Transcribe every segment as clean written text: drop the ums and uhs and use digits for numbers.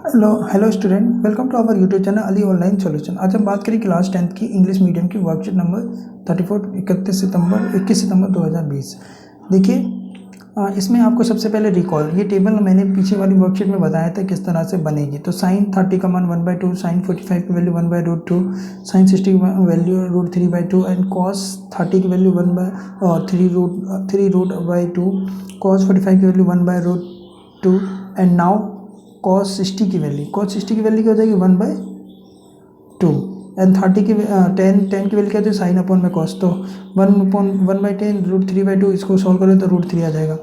Hello hello student, welcome to our YouTube channel Ali online solution. आज हम बात करें क्लास 10th की इंग्लिश मीडियम की वर्कशीट नंबर 34 21 सितंबर 2020। देखिए, इसमें आपको सबसे पहले रिकॉल, ये टेबल मैंने पीछे वाली वर्कशीट में बताया था किस तरह से बनेगी। तो साइन 30 का मान 1/2, साइन 45 की वैल्यू 1/√2, साइन 60 की वैल्यू √3/2 एंड कॉस 30 की वैल्यू 3√2, कॉस 45 की वैल्यू 1/√2 एंड नाउ कॉस 60 की वैल्यू, क्या हो जाएगी 1/2 एंड 30 की 10 की वैल्यू क्या होती है साइन अपॉन में कॉस। तो 1/10 √3/2, इसको सॉल्व करें तो √3 आ जाएगा।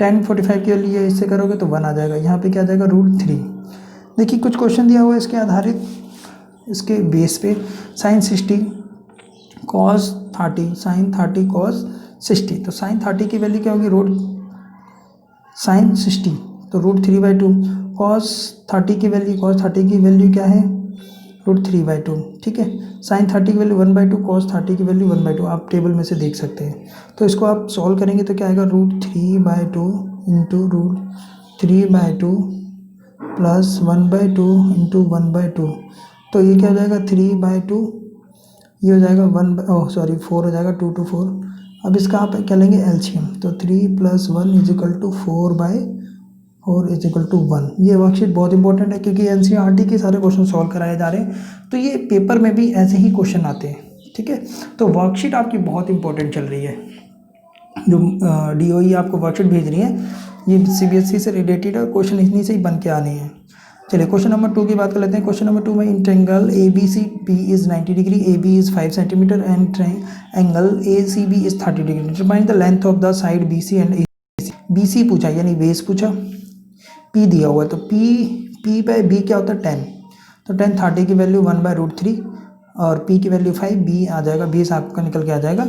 10 45 की वैल्यू इससे करोगे तो 1 आ जाएगा। यहाँ पे क्या आ जाएगा √3। देखिए कुछ क्वेश्चन दिया हुआ है इसके आधारित, इसके बेस पे साइन 60 कॉस 30, साइन 30 कॉस 60। तो साइन 30 की वैल्यू क्या होगी साइन 60 तो √3/2, कॉस 30 की वैल्यू क्या है √3/2। ठीक है, साइन 30 की वैल्यू 1/2, कॉस 30 की वैल्यू 1/2, आप टेबल में से देख सकते हैं। तो इसको आप सॉल्व करेंगे तो क्या आएगा √3/2 इंटू √3/2 प्लस 1/2 इंटू 1/2। तो ये क्या हो जाएगा 3/2, ये हो जाएगा 4 हो जाएगा 2 to 4। अब इसका आप क्या लेंगे एलसीएम, तो 3 + 1 = 4/4 = 1। ये वर्कशीट बहुत इंपॉर्टेंट है क्योंकि एनसीईआरटी के सारे क्वेश्चन सॉल्व कराए जा रहे हैं, तो ये पेपर में भी ऐसे ही क्वेश्चन आते हैं। ठीक है, तो वर्कशीट आपकी बहुत इंपॉर्टेंट चल रही है। जो डीओई आपको वर्कशीट भेज रही है ये सीबीएसई से रिलेटेड है, क्वेश्चन इन्हीं से ही बन के आने हैं। चलिए क्वेश्चन नंबर 2 की बात कर लेते हैं। क्वेश्चन नंबर 2 में in triangle A B C B is 90 degree, A B is 5 centimetre and angle A C B is 30 degree. Determine the length of the side B C and A C. B C पूछा यानी base पूछा, P दिया हुआ है तो P by B क्या होता है 10। तो 10 30 की वैल्यू 1/√3 और पी की वैल्यू 5, बी आ जाएगा, बेस आपका निकल के आ जाएगा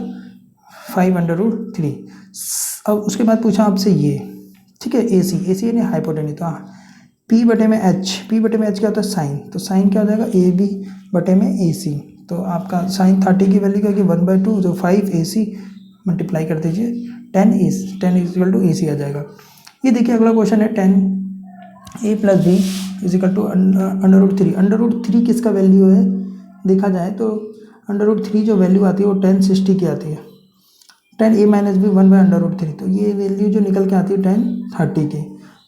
5/√3। अब उसके बाद पूछा आपसे ये, ठीक है, ए सी यानी हाइपोटेन्यूज। तो पी बटे में एच क्या होता है साइन, तो साइन क्या हो जाएगा ए बी बटे में ए सी। तो आपका साइन 30 की वैल्यू क्या होगी 1/2, जो 5 ए सी मल्टीप्लाई कर दीजिए 10 = ए सी आ जाएगा। ये देखिए अगला क्वेश्चन है 10 a + b = √3 किसका वैल्यू है देखा जाए तो √3 जो वैल्यू आती है वो 10 60 की आती है। 10 a - b 1/√3, तो ये वैल्यू जो निकल के आती है 10 30 की।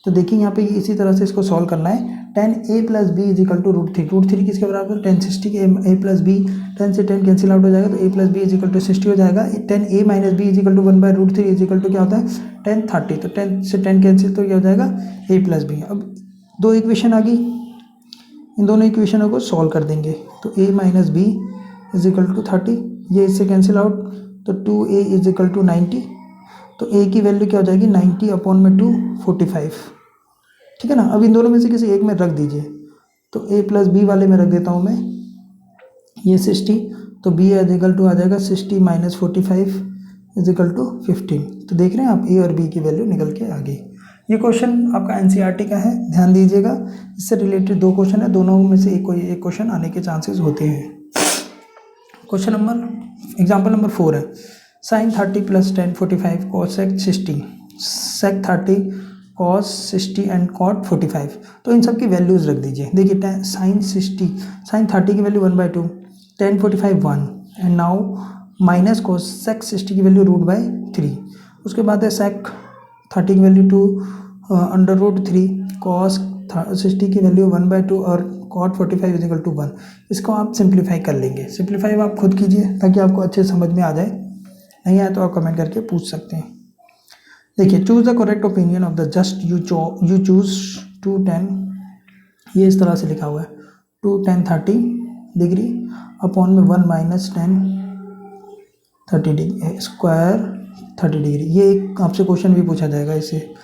तो देखिए यहाँ पे इसी तरह से इसको सॉल्व करना है। 10 a + b = √3 किसके बराबर 10 60 के, a + b 10 से 10 कैंसिल आउट हो जाएगा तो a + b = 60 हो जाएगा। 10 a - b = 1/√3 क्या होता है 10 30, तो 10 से 10 कैंसिल तो क्या हो जाएगा a + b। अब दो इक्वेशन आ गई, इन दोनों इक्वेशनों को सॉल्व कर देंगे तो a - b = 30, ये इससे कैंसिल आउट तो 2a = 90। तो a की वैल्यू क्या हो जाएगी 90/2 45। ठीक है ना। अब इन दोनों में से किसी एक में रख दीजिए, तो a + b वाले में रख देता हूँ मैं, ये 60, तो b = आ जाएगा 60 - 45 = 15। तो देख रहे हैं आप a और b की वैल्यू निकल के आ गई। ये क्वेश्चन आपका एनसीईआरटी का है, ध्यान दीजिएगा। इससे रिलेटेड दो क्वेश्चन है, दोनों में से कोई एक क्वेश्चन आने के चांसेस होते हैं। क्वेश्चन नंबर एग्जाम्पल नंबर 4 है sign 30 + tan 45 cosec 60 sec 30 cos 60 and cot 45। तो इन सब की वैल्यूज़ रख दीजिए। देखिए साइन 30 की value 1/2, tan 45 1 and now minus cos sec 60 की वैल्यू √3। उसके बाद है sec 30 की वैल्यू 2 √3, cos 60 की वैल्यू 1/2 और cot 45 = 1। इसको आप सिंप्लीफाई कर लेंगे। सिंप्लीफाई आप खुद कीजिए ताकि आपको अच्छे समझ में आ जाए, नहीं आए तो आप कमेंट करके पूछ सकते हैं। देखिए choose the correct opinion of the just you choose 2 10, ये इस तरह से लिखा हुआ है 2 tan 30 डिग्री अपॉन में 1 - tan 30 डिग्री स्क्वायर 30 डिग्री। ये एक आपसे क्वेश्चन भी पूछा जाएगा इससे।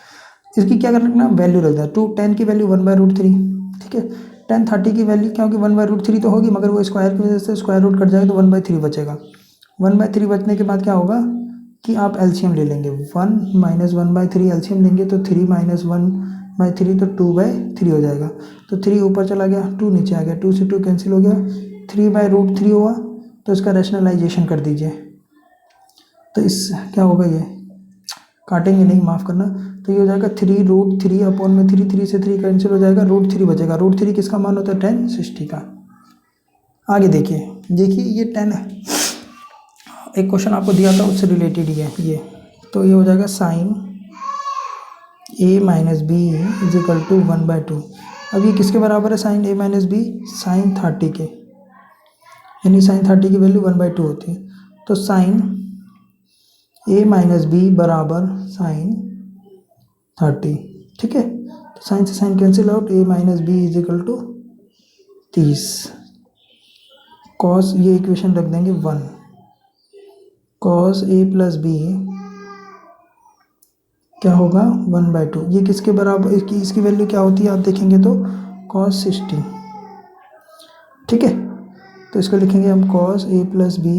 इसकी क्या करना है वैल्यू रख दें। 2 10 की वैल्यू 1/√3, ठीक है। tan 30 की वैल्यू क्या होगी 1/√3 तो होगी, मगर वो स्क्वायर की वजह से स्क्वायर रूट कट जाएगा तो 1/3 बचेगा। 1/3 बचने के बाद क्या होगा कि आप एलसीएम ले लेंगे, 1 - 1/3 एलसीएम लेंगे तो 3 - 1/3 तो 2/3 हो जाएगा। तो 3 ऊपर चला गया, 2 नीचे आ गया, 2 से 2 कैंसिल हो गया, 3/√3 हुआ। तो इसका रैशनलाइजेशन कर दीजिए, तो इस क्या होगा ये काटेंगे नहीं, माफ़ करना। तो ये हो जाएगा 3√3 अपॉन में 3 से 3 कैंसिल हो जाएगा, √3 बचेगा। √3 किसका मान होता है? 10 60 का। आगे देखिए ये 10 एक क्वेश्चन आपको दिया था उससे रिलेटेड ही है ये। तो ये हो जाएगा sine a minus B is equal to 1/2। अब ये किसके बराबर है sine a minus B? Sine 30 के, यानी साइन 30 की वैल्यू 1/2 होती है। तो साइन a माइनस बी बराबर साइन 30, ठीक है। तो साइन से sine cancel out, a minus B is equal to 30। Cos, ये इक्वेशन रख देंगे 1, कॉस a प्लस बी क्या होगा? 1/2। ये किसके बराबर, इसकी वैल्यू क्या होती है आप देखेंगे तो कॉस 60, ठीक है। तो इसको लिखेंगे हम cos a plus B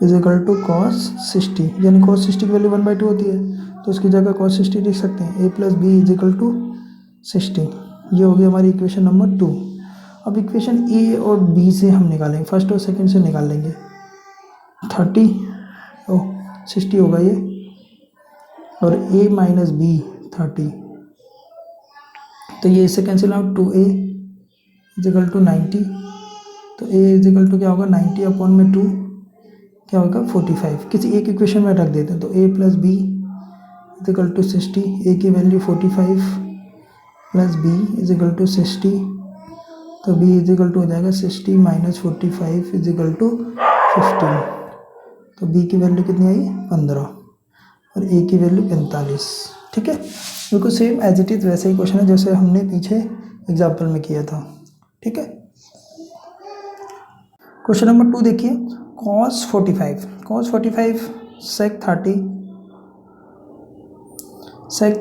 is equal to cos 60, यानी कॉस 60 की वैल्यू 1/2 होती है, तो उसकी जगह कॉस 60 लिख सकते हैं। a plus B is equal to 60। ये होगी हमारी इक्वेशन नंबर 2। अब इक्वेशन a और b से हम निकालेंगे, फर्स्ट और सेकंड से निकाल लेंगे। 60 होगा ये, और a माइनस बी 30, तो ये इससे cancel out, 2a is equal to 90। तो a इज इक्वल टू क्या होगा? 90 अपॉन में 2 क्या होगा? 45। किसी एक इक्वेशन में रख देते हैं, तो a plus B is equal to 60, a की value 45 plus b is equal to 60, तो b इज इक्वल टू हो जाएगा 60 माइनस 45 इज इक्वल टू 15। तो b की वैल्यू कितनी आई? 15, और a की वैल्यू 45, ठीक है। बिल्कुल सेम एज इट इज़ वैसे ही क्वेश्चन है जैसे हमने पीछे एग्जाम्पल में किया था, ठीक है। क्वेश्चन नंबर 2 देखिए, cos 45 sec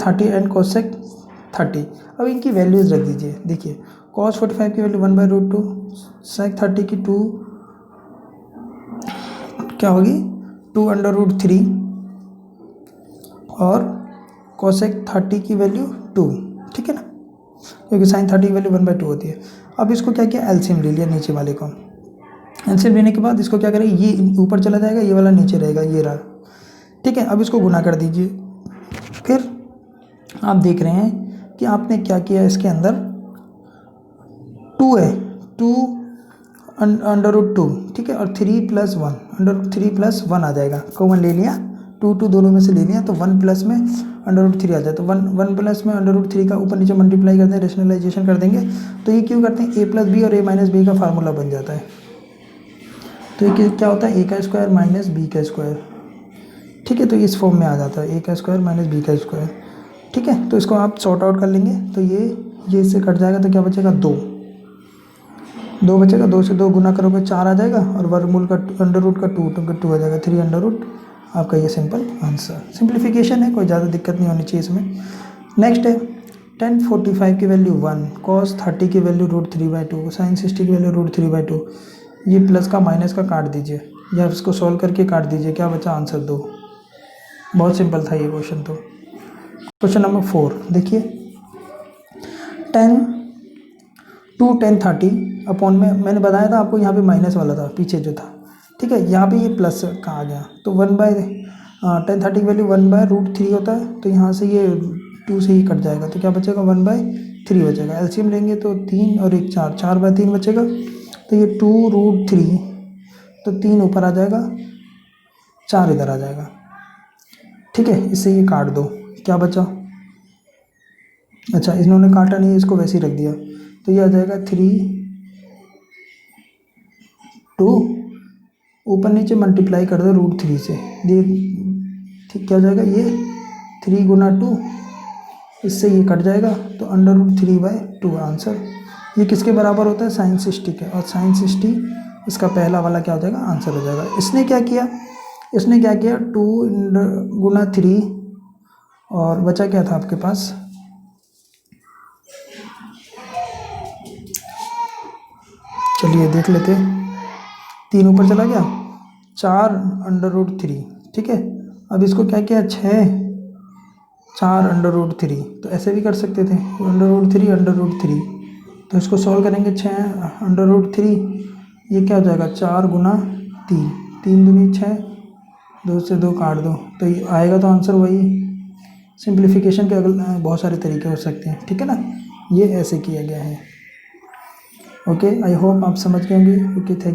30 एंड cosec 30। अब इनकी वैल्यूज रख दीजिए। देखिए cos 45 की वैल्यू 1/√2, sec 30 की 2 क्या होगी? 2√3, और cosec 30 की वैल्यू 2, ठीक है ना, क्योंकि sin 30 की वैल्यू 1/2 होती है। अब इसको क्या किया? एलसीएम ले लिया नीचे वाले को। एलसीएम लेने के बाद इसको क्या करें? ये ऊपर चला जाएगा, ये वाला नीचे रहेगा, ये रहा, ठीक है। अब इसको गुना कर दीजिए। फिर आप देख रहे हैं कि आपने क्या किया, इसके अंदर 2 है, 2√2, ठीक है, और 3 + 1, √3 + 1 आ जाएगा, कॉमन ले लिया, 2 दोनों में से ले लिया, तो 1 प्लस में √3 आ जाए, तो 1 प्लस में √3 का ऊपर नीचे मल्टीप्लाई करते हैं, रेशनलाइजेशन कर देंगे। तो ये क्यों करते हैं? a प्लस बी और a माइनस बी का फार्मूला बन जाता है। तो ये क्या होता है? a का स्क्वायर माइनस b का स्क्वायर, ठीक है। तो इस फॉर्म में आ जाता है, a का स्क्वायर माइनस b का स्क्वायर, ठीक है। तो इसको आप सॉर्ट आउट कर लेंगे, तो ये इससे कट जाएगा, तो क्या बचेगा? 2 बचेगा, 2 से 2 गुना करोगे 4 आ जाएगा, और वर्गमूल का अंडर का 2 आ जाएगा, 3 आपका ये सिंपल आंसर। सिंप्लीफिकेशन है, कोई ज़्यादा दिक्कत नहीं होनी चाहिए इसमें। नेक्स्ट है tan 45 की वैल्यू 1, cos 30 की वैल्यू √3/2, sin 60 की वैल्यू √3/2। ये प्लस का माइनस का काट दीजिए, या इसको सॉल्व करके काट दीजिए, क्या बचा? आंसर 2। बहुत सिंपल था ये क्वेश्चन। तो क्वेश्चन नंबर 4 देखिए, tan 30 अपॉन में मैंने बताया था आपको, यहाँ पे माइनस वाला था पीछे जो था, ठीक है। यहाँ पे ये प्लस का आ गया, तो tan 30 की वैल्यू 1/√3 होता है, तो यहाँ से ये 2 से ही कट जाएगा, तो क्या बचेगा? 1/3 बचेगा। एलसीएम लेंगे तो 3 और 1 4, 4/3 बचेगा, तो ये 2√3, तो 3 ऊपर आ जाएगा, 4 इधर आ जाएगा, ठीक है। इससे ये काट दो, क्या बचा? अच्छा, इन्होंने काटा नहीं, इसको वैसे ही रख दिया, तो ये आ जाएगा 3/2, ऊपर नीचे मल्टीप्लाई कर दो √3 से, ये ठीक क्या हो जाएगा? ये 3 गुना 2, इससे ये कट जाएगा, तो √3/2 आंसर। ये किसके बराबर होता है? sin 60 के, और sin 60 इसका पहला वाला क्या हो जाएगा? आंसर हो जाएगा। इसने क्या किया? 2 गुना 3, और बचा क्या था आपके पास? चलिए देख लेते, 3 ऊपर चला गया, 4/3, ठीक है। अब इसको क्या किया? 4/3, तो ऐसे भी कर सकते थे, √3, तो इसको सॉल्व करेंगे, 6/3, ये क्या हो जाएगा? 4 गुना 3, 3 दूनी 6, 2 से 2 काट दो तो ये आएगा, तो आंसर वही। सिंप्लीफिकेशन के अगले बहुत सारे तरीके हो सकते हैं, ठीक है ना, ये ऐसे किया गया है। ओके, आई होप आप समझ गए होंगे। Okay, thank